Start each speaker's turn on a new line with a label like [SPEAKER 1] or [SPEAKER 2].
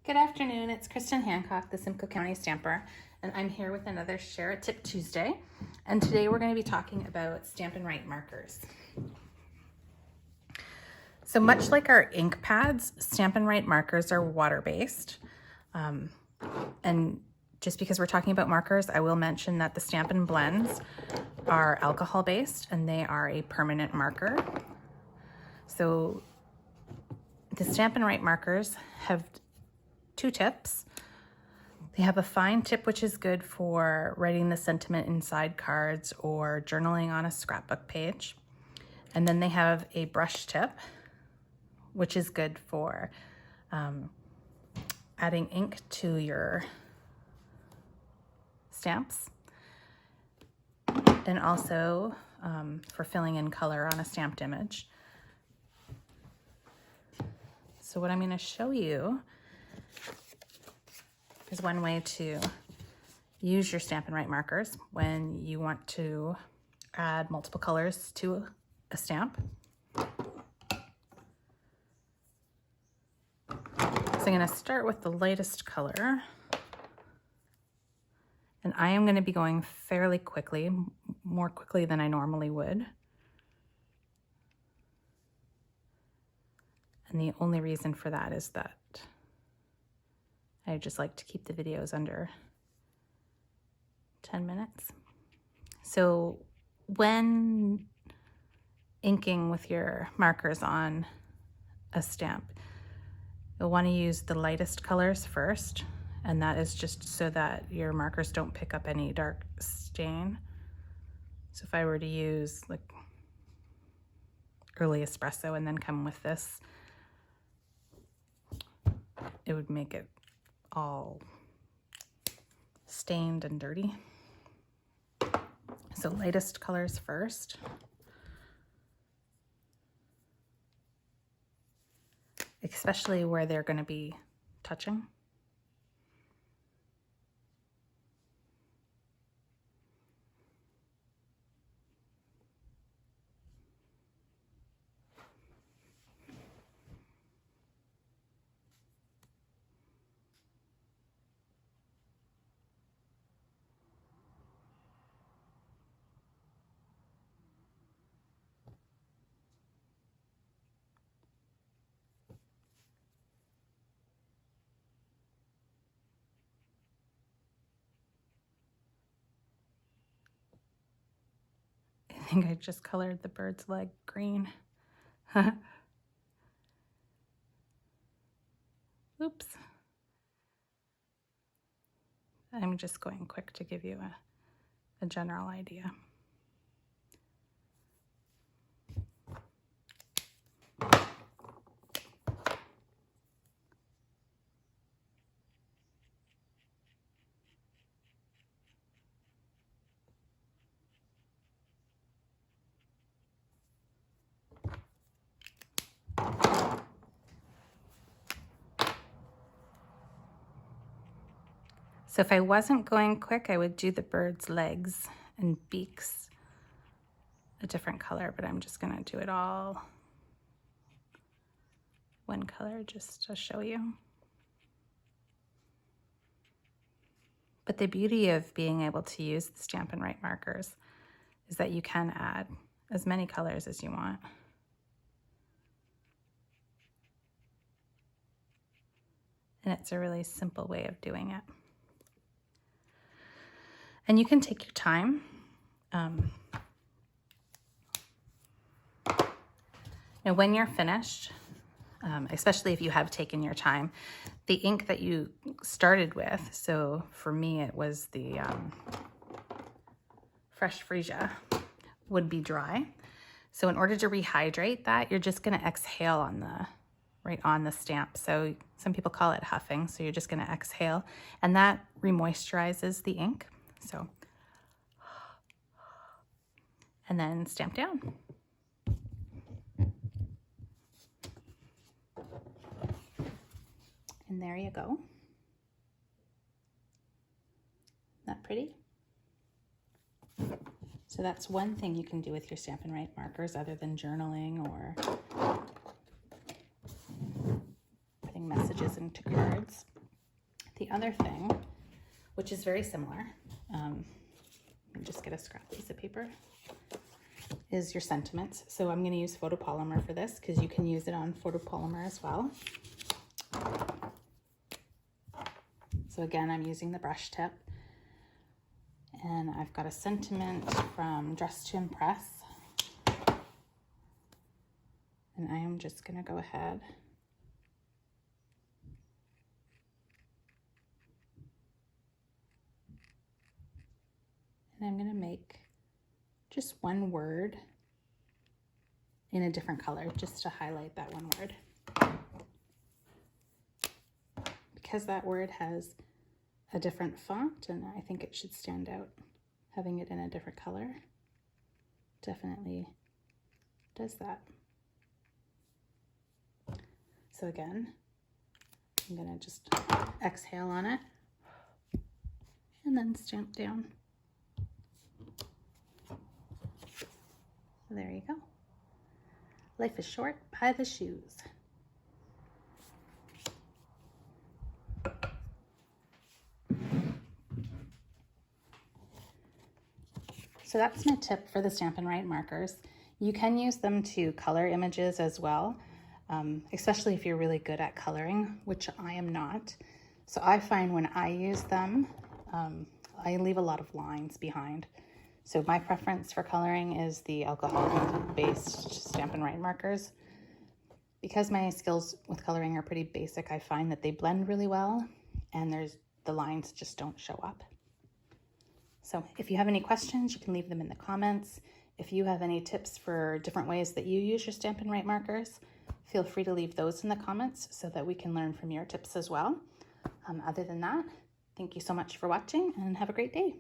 [SPEAKER 1] Good afternoon, it's Kristen Hancock, the Simcoe County Stamper, and I'm here with another Share a Tip Tuesday. And today we're going to be talking about Stampin Write markers. So much like our ink pads, Stampin Write markers are water-based. And just because we're talking about markers, I will mention that the Stampin' Blends are alcohol-based and they are a permanent marker. So the Stampin Write markers have two tips. They have a fine tip, which is good for writing the sentiment inside cards or journaling on a scrapbook page. And then they have a brush tip, which is good for adding ink to your stamps and also for filling in color on a stamped image. So what I'm going to show you is one way to use your Stampin' Write markers when you want to add multiple colors to a stamp. So I'm going to start with the lightest color, and I am going to be going fairly quickly, more quickly than I normally would. And the only reason for that is that I just like to keep the videos under 10 minutes. So when inking with your markers on a stamp, you'll want to use the lightest colors first, and that is just so that your markers don't pick up any dark stain. So if I were to use like early espresso and then come with this, it would make it all stained and dirty. So lightest colors first. Especially where they're going to be touching. I think I just colored the bird's leg green. Oops. I'm just going quick to give you a general idea. So if I wasn't going quick, I would do the bird's legs and beaks a different color, but I'm just gonna do it all one color just to show you. But the beauty of being able to use the Stampin' Write markers is that you can add as many colors as you want. And it's a really simple way of doing it. And you can take your time. Now when you're finished, especially if you have taken your time, the ink that you started with, so for me it was the Fresh Freesia, would be dry. So in order to rehydrate that, you're just gonna exhale on right on the stamp. So some people call it huffing, so you're just gonna exhale, and that remoisturizes the ink. So, and then stamp down. And there you go. Isn't that pretty? So that's one thing you can do with your Stampin' Write markers other than journaling or putting messages into cards. The other thing, which is very similar, let me just get a scrap piece of paper, is your sentiments. So I'm going to use photopolymer for this because you can use it on photopolymer as well. So again, I'm using the brush tip, and I've got a sentiment from Dress to Impress, and I am just going to go ahead and I'm going to make just one word in a different color just to highlight that one word. Because that word has a different font, and I think it should stand out, having it in a different color definitely does that. So again, I'm going to just exhale on it and then stamp down. So there you go. Life is short, buy the shoes. So that's my tip for the Stampin' Write markers. You can use them to color images as well, especially if you're really good at coloring, which I am not. So I find when I use them, I leave a lot of lines behind. So my preference for coloring is the alcohol-based Stampin' Write markers. Because my skills with coloring are pretty basic, I find that they blend really well, and the lines just don't show up. So if you have any questions, you can leave them in the comments. If you have any tips for different ways that you use your Stampin' Write markers, feel free to leave those in the comments so that we can learn from your tips as well. Other than that, thank you so much for watching and have a great day.